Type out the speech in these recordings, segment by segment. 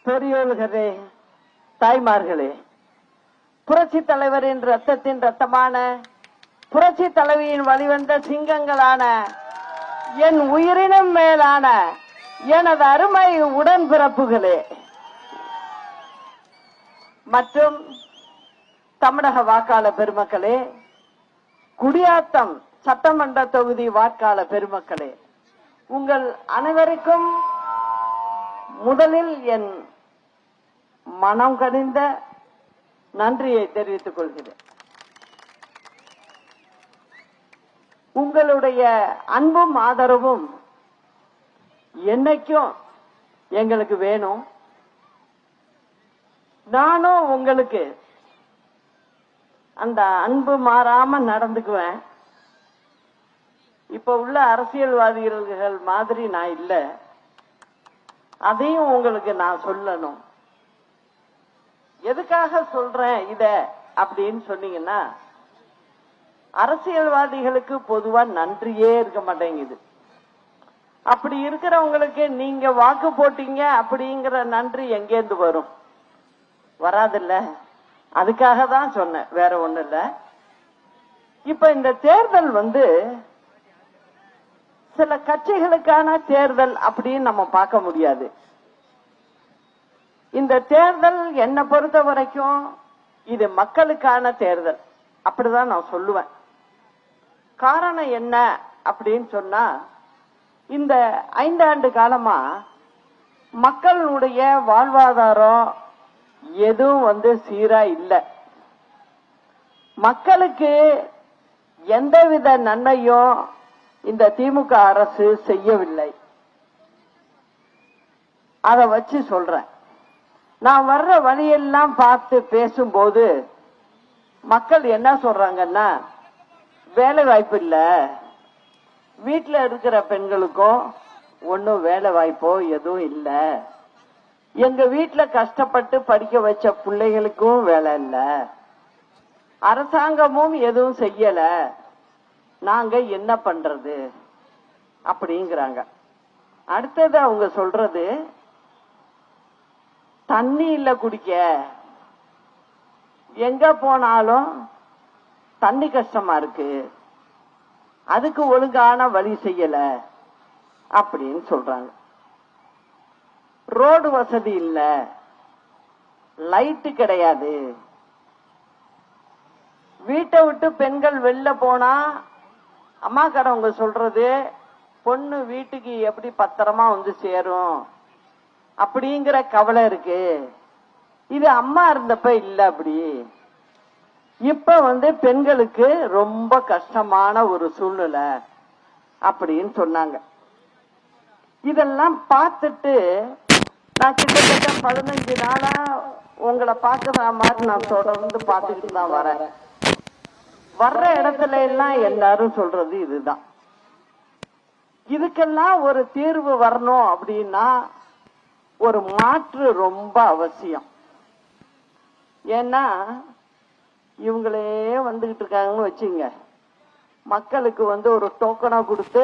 பெரியோர்களே, தாய்மார்களே, புரட்சி தலைவரின் ரத்தத்தின் ரத்தமான புரட்சி தலைவியின் வழிவந்த சிங்கங்களான என் உயிரினும் மேலான எனது அருமை உடன்பிறப்புகளே மற்றும் தமிழக வாக்காளர் பெருமக்களே, குடியாத்தம் சட்டமன்ற தொகுதி வாக்காளர் பெருமக்களே, உங்கள் அனைவருக்கும் முதலில் என் மனம் கனிந்த நன்றியை தெரிவித்துக் கொள்கிறேன். உங்களுடைய அன்பும் ஆதரவும் என்னைக்கும் எங்களுக்கு வேணும். நானும் உங்களுக்கு அந்த அன்பு மாறாம நடந்துக்குவேன். இப்ப உள்ள அரசியல்வாதிகள் மாதிரி நான் இல்லை. அதையும் உங்களுக்கு நான் சொல்லணும். எதுக்காக சொல்றேன் இத அப்படின்னு சொன்னீங்கன்னா, அரசியல்வாதிகளுக்கு பொதுவா நன்றியே இருக்க மாட்டேங்குது. அப்படி இருக்கிறவங்களுக்கு நீங்க வாக்கு போட்டீங்க அப்படிங்கிற நன்றி எங்கேருந்து வரும்? வராதுல்ல. அதுக்காக தான் சொன்னேன், வேற ஒண்ணு இல்ல. இப்ப இந்த தேர்தல் சில கட்சிகளுக்கான தேர்தல் அப்படின்னு நம்ம பார்க்க முடியாது. இந்த தேர்தல் என்னை பொறுத்த வரைக்கும் இது மக்களுக்கான தேர்தல் அப்படிதான் நான் சொல்லுவேன். காரணம் என்ன அப்படின்னு சொன்னா, இந்த 5 ஆண்டு காலமா மக்களுடைய வாழ்வாதாரம் எதுவும் சீரா இல்லை. மக்களுக்கு எந்தவித நன்மையும் இந்த திமுக அரசு செய்யவில்லை. அதை வச்சு சொல்றேன். நான் வர்ற வழியெல்லாம் பார்த்து பேசும்போது மக்கள் என்ன சொல்றாங்கன்னா, வேலை வாய்ப்பு இல்ல, வீட்டுல இருக்கிற பெண்களுக்கும் ஒன்னும் வேலை வாய்ப்போ எதுவும் இல்ல, எங்க வீட்டுல கஷ்டப்பட்டு படிக்க வச்ச பிள்ளைகளுக்கும் வேலை இல்ல, அரசாங்கமும் எதுவும் செய்யல, நாங்க என்ன பண்றது அப்படிங்கிறாங்க. அடுத்தது அவங்க சொல்றது, தண்ணி இல்ல குடிக்க, எங்க போனாலும் தண்ணி கஷ்டமா இருக்கு, அதுக்கு ஒழுங்கான வழி செய்யல அப்படின்னு சொல்றாங்க. ரோடு வசதி இல்ல, லைட்டு கிடையாது, வீட்டை விட்டு பெண்கள் வெளில போனா அம்மாக்காரவங்க சொல்றது, பொண்ணு வீட்டுக்கு எப்படி பத்திரமா சேரும் அப்படிங்கிற கவலை இருக்கு. இது அம்மா இருந்தப்ப இல்ல. அப்படி இப்ப பெண்களுக்கு ரொம்ப கஷ்டமான ஒரு சூழ்நிலை அப்படின்னு சொன்னாங்க. இதெல்லாம் பார்த்துட்டு நான் கிட்டத்தட்ட 15 நாளா உங்களை பார்க்கற மாதிரி நான் தொடர்ந்து பார்த்துக்கிட்டு தான் வரேன். வர்ற இடத்துல எல்லாம் எல்லாரும் சொல்றது இதுதான். இதுக்கெல்லாம் ஒரு தீர்வு வரணும் அப்படின்னா ஒரு மாற்று ரொம்ப அவசியம். ஏன்னா இவங்களே வந்துகிட்டு இருக்காங்கன்னு வச்சுங்க, மக்களுக்கு ஒரு டோக்கனா கொடுத்து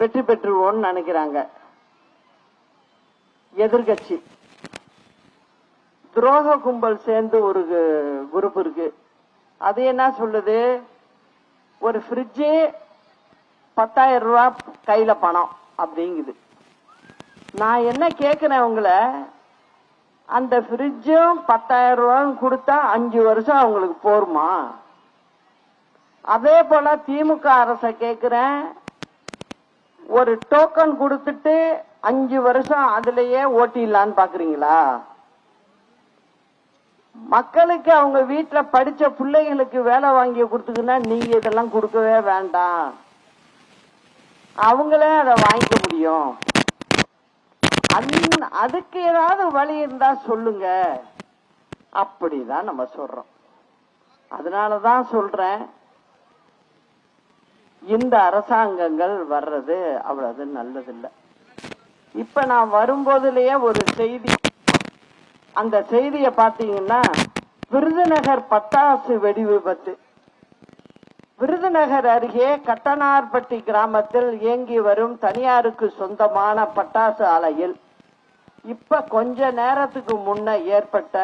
வெற்றி பெற்றுவோம்னு நினைக்கிறாங்க. எதிர்கட்சி துரோக கும்பல் சேர்ந்து ஒரு குரூப் இருக்கு. அது என்ன சொல்லுது, ஒரு ஃப்ரிட்ஜ் 10,000 ரூபாய் கையில பணம் அப்படிங்குது. நான் என்ன கேட்கிறேன் உங்களை, அந்த ஃப்ரிட்ஜும் 10,000 ரூபாயும் கொடுத்தா 5 வருஷம் அவங்களுக்கு போருமா? அதே போல திமுக அரச கேட்கிறேன், ஒரு டோக்கன் கொடுத்துட்டு 5 வருஷம் அதுலயே ஓட்டிடலான்னு பாக்குறீங்களா? மக்களுக்கு அவங்க வீட்டுல படிச்ச பிள்ளைகளுக்கு வேலை வாங்கி கொடுத்துக்குன்னா நீங்க இதெல்லாம் கொடுக்கவே வேண்டாம், அவங்களே அதை வாங்கிக்க முடியும். அதுக்கு ஏதாவது வழி இருந்தா சொல்லுங்க அப்படிதான் நம்ம சொல்றோம். அதனாலதான் சொல்றேன், இந்த அரசாங்கங்கள் வர்றது அவ்வளவு நல்லதில்லை. இப்ப நான் வரும்போதுலயே ஒரு செய்தி, அந்த செய்தியை பாத்தீங்கன்னா, விருதுநகர் பட்டாசு வெடி விபத்து. விருதுநகர் அருகே கட்டனார்பட்டி கிராமத்தில் இயங்கி வரும் தனியாருக்கு சொந்தமான பட்டாசு ஆலையில் இப்ப கொஞ்ச நேரத்துக்கு முன்ன ஏற்பட்ட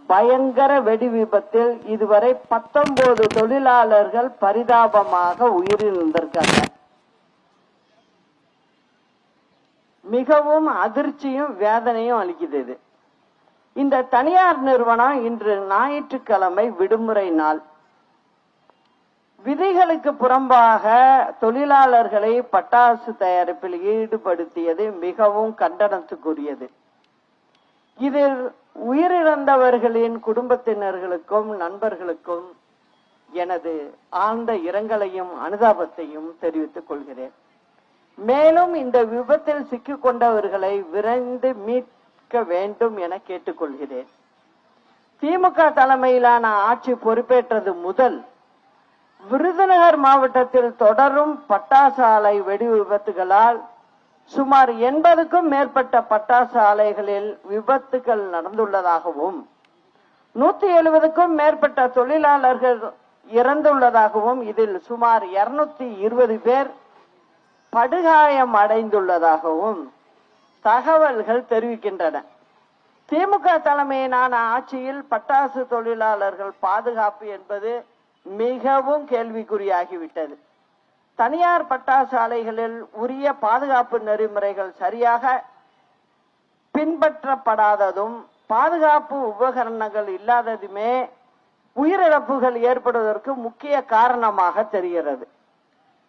பயங்கர வெடி விபத்தில் இதுவரை 19 தொழிலாளர்கள் பரிதாபமாக உயிரிழந்திருக்காங்க. மிகவும் அதிர்ச்சியும் வேதனையும் அளிக்குது இது. இந்த தனியார் நிறுவனம் இன்று ஞாயிற்றுக்கிழமை விடுமுறை நாள். விதிகளுக்கு புறம்பாக தொழிலாளர்களை பட்டாசு தயாரிப்பில் ஈடுபடுத்தியது மிகவும் கண்டனத்துக்குரியது. இதில் உயிரிழந்தவர்களின் குடும்பத்தினர்களுக்கும் நண்பர்களுக்கும் எனது ஆழ்ந்த இரங்கலையும் அனுதாபத்தையும் தெரிவித்துக் கொள்கிறேன். மேலும் இந்த விபத்தில் சிக்கிக் கொண்டவர்களை விரைந்து மீட்க வேண்டும் என கேட்டுக்கொள்கிறேன். திமுக தலைமையிலான ஆட்சி பொறுப்பேற்றது முதல் விருதுநகர் மாவட்டத்தில் தொடரும் பட்டாசு ஆலை வெடி விபத்துகளால் சுமார் 80க்கும் மேற்பட்ட பட்டாசு ஆலைகளில் விபத்துகள் நடந்துள்ளதாகவும் 170க்கும் மேற்பட்ட தொழிலாளர்கள் இறந்துள்ளதாகவும் இதில் சுமார் 220 பேர் படுகாயம் அடைந்துள்ளதாகவும் தகவல்கள் தெரிவிக்கின்றன. திமுக தலைமையிலான ஆட்சியில் பட்டாசு தொழிலாளர்கள் பாதுகாப்பு என்பது மிகவும் கேள்விக்குறியாகிவிட்டது. தனியார் பட்டாசு ஆலைகளில் உரிய பாதுகாப்பு நெறிமுறைகள் சரியாக பின்பற்றப்படாததும் பாதுகாப்பு உபகரணங்கள் இல்லாததுமே உயிரிழப்புகள் ஏற்படுவதற்கு முக்கிய காரணமாக தெரிகிறது.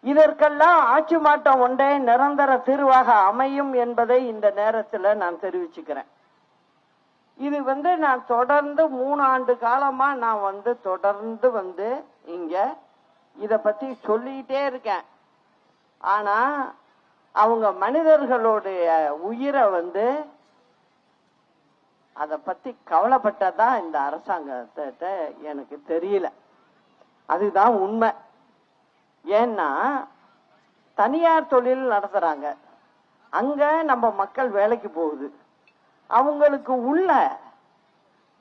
இதற்கெல்லாம் ஆட்சி மாற்றம் ஒன்றே நிரந்தர தீர்வாக அமையும் என்பதை இந்த நேரத்தில் நான் தெரிவிச்சுக்கிறேன். இது நான் தொடர்ந்து 3 ஆண்டு காலமா நான் தொடர்ந்து இங்க இத பத்தி சொல்லிட்டே இருக்கேன். ஆனா அவங்க மனிதர்களுடைய உயிரை அத பத்தி கவலைப்பட்டதா இந்த அரசாங்கத்தை எனக்கு தெரியல. அதுதான் உண்மை. ஏன்னா தனியார் தொழில் நடத்துறாங்க, அங்க நம்ம மக்கள் வேலைக்கு போகுது, அவங்களுக்கு உள்ள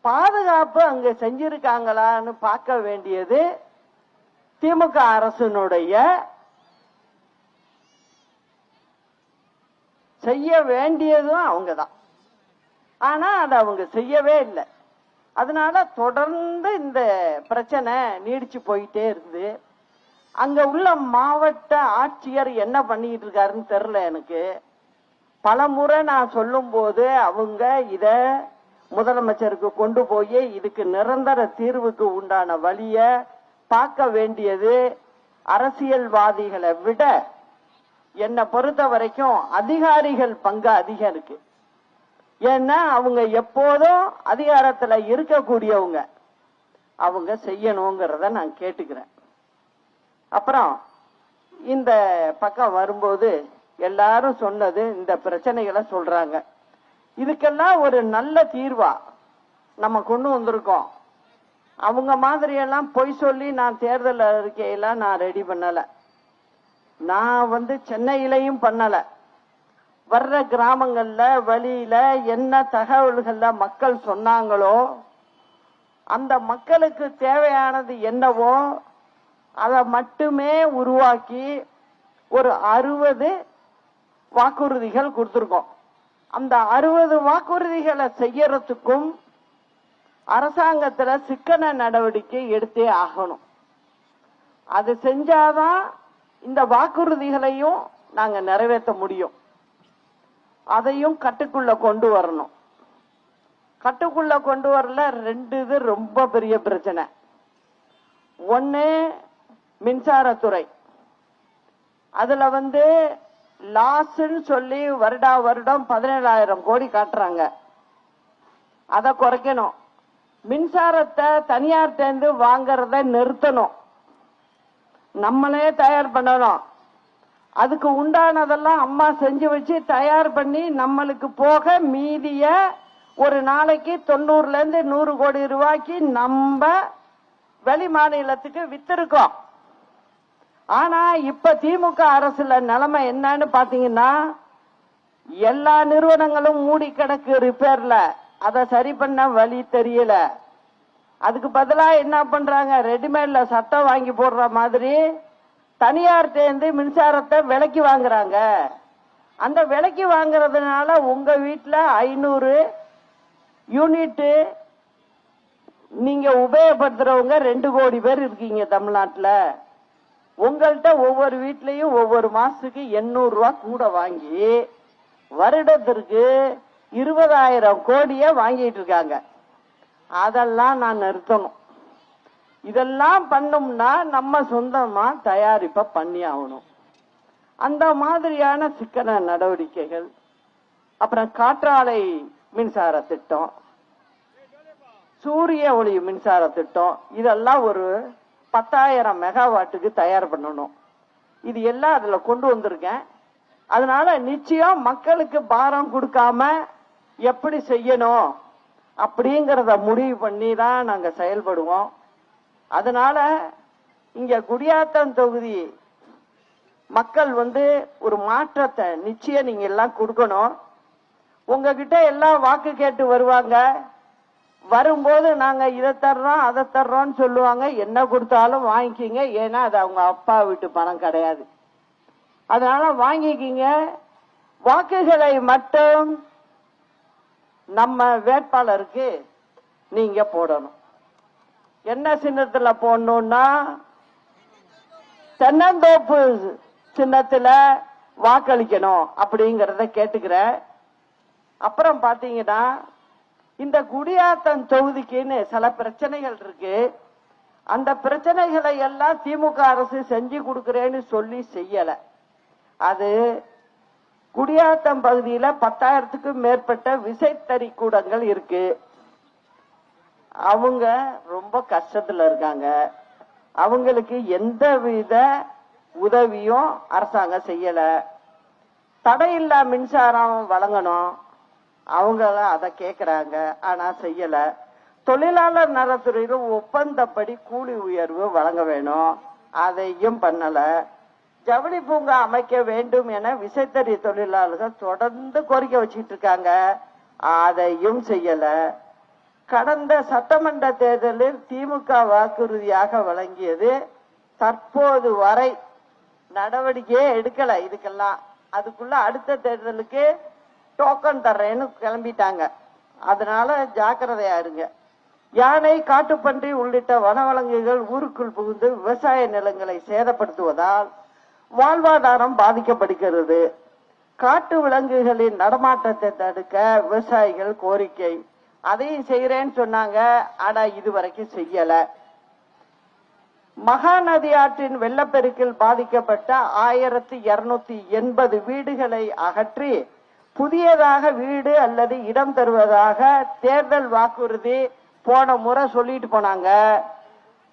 பாதுகாப்பு அங்க செஞ்சிருக்காங்களான்னு பார்க்க வேண்டியது திமுக அரசினுடைய செய்ய வேண்டியதும் அவங்கதான். ஆனா அதை அவங்க செய்யவே இல்லை. அதனால தொடர்ந்து இந்த பிரச்சனை நீடிச்சு போயிட்டே இருக்குது. அங்க உள்ள மாவட்ட ஆட்சியர் என்ன பண்ணிட்டு இருக்காருன்னு தெரியல எனக்கு. பல முறை நான் சொல்லும் போது அவங்க இத முதலமைச்சருக்கு கொண்டு போய் இதுக்கு நிரந்தர தீர்வுக்கு உண்டான வழிய பார்க்க வேண்டியது அரசியல்வாதிகளை விட என்னை பொறுத்த வரைக்கும் அதிகாரிகள் பங்கு அதிகம் இருக்கு. ஏன்னா அவங்க எப்போதும் அதிகாரத்துல இருக்கக்கூடியவங்க, அவங்க செய்யணுங்கிறத நான் கேட்டுக்கிறேன். அப்புறம் இந்த பக்கம் வரும்போது எல்லாரும் சொன்னது இந்த பிரச்சனைகளை சொல்றாங்க. இதுக்கெல்லாம் ஒரு நல்ல தீர்வா நம்ம கொண்டு வந்திருக்கோம். அவங்க மாதிரி எல்லாம் பொய் சொல்லி நான் தேர்தல் அறிக்கையெல்லாம் நான் ரெடி பண்ணல. நான் சென்னையிலையும் பண்ணல. வர்ற கிராமங்கள்ல வழியில என்ன தகவல்கள்ல மக்கள் சொன்னாங்களோ அந்த மக்களுக்கு தேவையானது என்னவோ அதை மட்டுமே உருவாக்கி ஒரு 60 வாக்குறுதிகள் கொடுத்திருக்கோம். அந்த 60 வாக்குறுதிகளை செய்யறதுக்கும் அரசாங்கத்துல சிக்கன நடவடிக்கை எடுத்தே ஆகணும். அது செஞ்சாதான் இந்த வாக்குறுதிகளையும் நாங்க நிறைவேற்ற முடியும். அதையும் கட்டுக்குள்ள கொண்டு வரணும். கட்டுக்குள்ள கொண்டு வரல 2 இது ரொம்ப பெரிய பிரச்சனை. ஒன்னு மின்சாரத்துறை. அதுல லாஸ்ன்னு சொல்லி வருடம் 17,000 கோடி காட்டுறாங்க. அதை குறைக்கணும். மின்சாரத்தை தனியார் தேர்ந்து வாங்கறத நிறுத்தணும். நம்மளே தயார் பண்ணணும். அதுக்கு உண்டானதெல்லாம் அம்மா செஞ்சு வச்சு தயார் பண்ணி நம்மளுக்கு போக மீதிய ஒரு நாளைக்கு 90ல இருந்து 100 கோடி ரூபாய்க்கு நம்ம வெளி மாநிலத்துக்கு வித்திருக்கோம். ஆனா இப்ப திமுக அரசுல நிலைமை என்னன்னு பாத்தீங்கன்னா எல்லா நிறுவனங்களும் மூடி கிடக்கு ரிப்பேர்ல. அதை சரி பண்ண வழி தெரியல. அதுக்கு பதிலா என்ன பண்றாங்க, ரெடிமேட்ல சட்டம் வாங்கி போடுற மாதிரி தனியார் தேர்ந்து மின்சாரத்தை விலைக்கு வாங்குறாங்க. அந்த விலைக்கு வாங்குறதுனால உங்க வீட்டுல 500 யூனிட் நீங்க உபயோகப்படுத்துறவங்க 2 கோடி பேர் இருக்கீங்க தமிழ்நாட்டுல. உங்கள்கிட்ட ஒவ்வொரு வீட்லயும் ஒவ்வொரு மாசத்துக்கு 800 ரூபாய் கூட வாங்கி வருடத்திற்கு 20,000 கோடிய வாங்கிட்டு இருக்காங்க. அதெல்லாம் நான் நிறுத்தணும். இதெல்லாம் பண்ணும்னா நம்ம சொந்தமா தயாரிப்ப பண்ணி ஆகணும். அந்த மாதிரியான சிக்கன நடவடிக்கைகள், அப்புறம் காற்றாலை மின்சார திட்டம், சூரிய ஒளி மின்சார திட்டம், இதெல்லாம் ஒரு 10,000 மெகாவாட்டுக்கு தயார் பண்ணணும். இது எல்லாம் அதுல கொண்டு வந்திருக்கேன். அதனால நிச்சயம் மக்களுக்கு பாரம் கொடுக்காம எப்படி செய்யணும் அப்படிங்கறத முடிவு பண்ணி தான் நாங்க செயல்படுவோம். அதனால இங்க குடியாத்தம் தொகுதி மக்கள் ஒரு மாற்றத்தை நிச்சயம் நீங்க எல்லாம் கொடுக்கணும். உங்ககிட்ட எல்லாம் வாக்கு கேட்டு வருவாங்க. வரும்போது நாங்க இதை தர்றோம் அதை தர்றோம்னு சொல்லுவாங்க. என்ன கொடுத்தாலும் வாங்கிக்கிங்க, ஏன்னா அது அவங்க அப்பா வீட்டு பணம் கிடையாது. அதனால வாங்கிக்கிங்க. வாக்குகளை மட்டும் நம்ம வேட்பாளருக்கு நீங்க போடணும். என்ன சின்னத்துல போடணும்னா தென்னந்தோப்பு சின்னத்துல வாக்களிக்கணும் அப்படிங்கறத கேட்டுக்கிறேன். அப்புறம் பாத்தீங்கன்னா இந்த குடியாத்தம் தொகுதிக்குன்னு சில பிரச்சனைகள் இருக்கு. அந்த பிரச்சனைகளை எல்லாம் திமுக அரசு செஞ்சு கொடுக்கிறேன்னு சொல்லி செய்யல. அது குடியாத்தம் பகுதியில 10,000க்கும் மேற்பட்ட விசைத்தறி கூடங்கள் இருக்கு. அவங்க ரொம்ப கஷ்டத்துல இருக்காங்க. அவங்களுக்கு எந்தவித உதவியும் அரசாங்கம் செய்யல. தடையில்லா மின்சாரம் வழங்கணும், அவங்க அதை கேட்கிறாங்க, ஆனா செய்யல. தொழிலாளர் நலத்துறையில ஒப்பந்தப்படி கூலி உயர்வு வழங்க வேணும், அதையும் பண்ணல. ஜவுளி பூங்கா அமைக்க வேண்டும் என விசைத்தறி தொழிலாளர்கள் தொடர்ந்து கோரிக்கை வச்சுட்டு இருக்காங்க, அதையும் செய்யல. கடந்த சட்டமன்ற தேர்தலில் திமுக வாக்குறுதியாக வழங்கியது தற்போது வரை நடவடிக்கையே எடுக்கல. இதுக்கெல்லாம் அதுக்குள்ள அடுத்த தேர்தலுக்கு டோக்கன் தர்றேன்னு கிளம்பிட்டாங்க. அதனால ஜாக்கிரதையா இருங்க. யானை, காட்டுப்பன்றி உள்ளிட்ட வனவிலங்குகள் ஊருக்குள் புகுந்து விவசாய நிலங்களை சேதப்படுத்துவதால் வாழ்வாதாரம் பாதிக்கப்படுகிறது. காட்டு விலங்குகளின் நடமாட்டத்தை தடுக்க விவசாயிகள் கோரிக்கை, அதையும் செய்யறேன்னு சொன்னாங்க, ஆனா இதுவரைக்கும் செய்யல. மகாநதி ஆற்றின் வெள்ளப்பெருக்கில் பாதிக்கப்பட்ட 1280 வீடுகளை அகற்றி புதியதாக வீடு அல்லது இடம் தருவதாக தேர்தல் வாக்குறுதி போன முறை சொல்லிட்டு போனாங்க.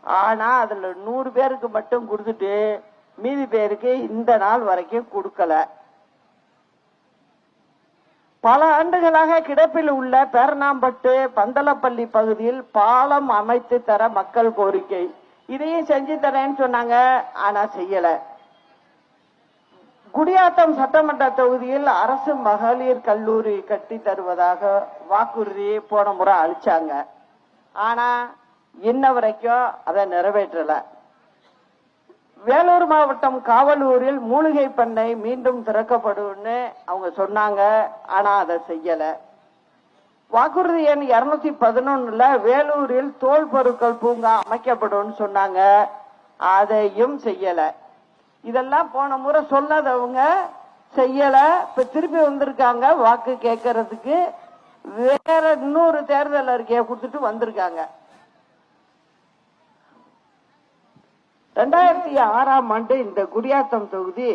ஆனா அதுல 100 பேருக்கு மட்டும் கொடுத்துட்டு மீதி பேருக்கு இந்த நாள் வரைக்கும் கொடுக்கல. பல ஆண்டுகளாக கிடப்பில் உள்ள பேரணாம்பட்டு பந்தலப்பள்ளி பகுதியில் பாலம் அமைத்து தர மக்கள் கோரிக்கை, இதையும் செஞ்சு தரேன்னு சொன்னாங்க, ஆனா செய்யல. குடியாத்தம் சட்டமன்ற தொகுதியில் அரசு மகளிர் கல்லூரி கட்டி தருவதாக வாக்குறுதி போன முறை அளிச்சாங்க, ஆனா இன்ன வரைக்கும் அதை நிறைவேற்றல. வேலூர் மாவட்டம் காவலூரில் மூலிகை பண்ணை மீண்டும் திறக்கப்படும்னு அவங்க சொன்னாங்க, ஆனா அதை செய்யல. வாக்குறுதி எண் 211ல வேலூரில் தோல் பொருட்கள் பூங்கா அமைக்கப்படும் சொன்னாங்க, அதையும் செய்யல. இதெல்லாம் போன முறை சொன்னதவங்க செய்யல. இப்ப திருப்பி வந்திருக்காங்க வாக்கு கேட்கறதுக்கு. வேற இன்னொரு தேர்தல் அறிக்கையை கொடுத்துட்டு வந்திருக்காங்க. 2006ஆம் ஆண்டு இந்த குடியாத்தம் தொகுதி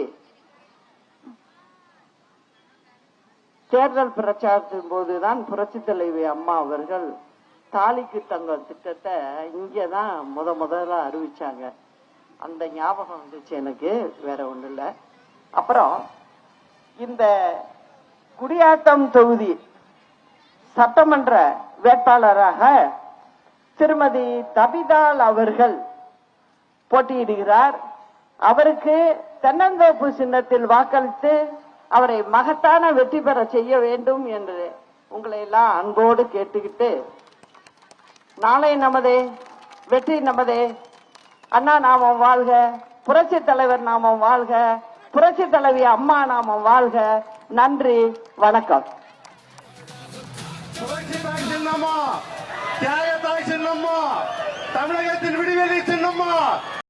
தேர்தல் பிரச்சாரத்தின் போதுதான் புரட்சி தலைவி அம்மா அவர்கள் தாலிக்கு தங்கள் திட்டத்தை இங்கதான் முதல்ல அறிவிச்சாங்க. அந்த ஞாபகம் வந்துச்சு எனக்கு, வேற ஒண்ணு இல்ல. அப்புறம் இந்த குடியாத்தம் தொகுதி சட்டமன்ற வேட்பாளராக திருமதி தபிதால் அவர்கள் போட்டியிடுகிறார். அவருக்கு தென்னந்தோப்பு சின்னத்தில் வாக்களித்து அவரை மகத்தான வெற்றி பெற செய்ய வேண்டும் என்று உங்களை எல்லாம் அன்போடு கேட்டுக்கிட்டு, நாளை நமதே, வெற்றி நமதே, அண்ணா நாமம் வாழ்க, புரட்சி தலைவர் நாமம் வாழ்க, புரட்சி தலைவி அம்மா நாமம் வாழ்க, நன்றி, வணக்கம். புரட்சி தாய் சின்னம்மா, தியாக தாய் சின்னம்மா, தமிழகத்தின் விடுதலை சின்னம்மா.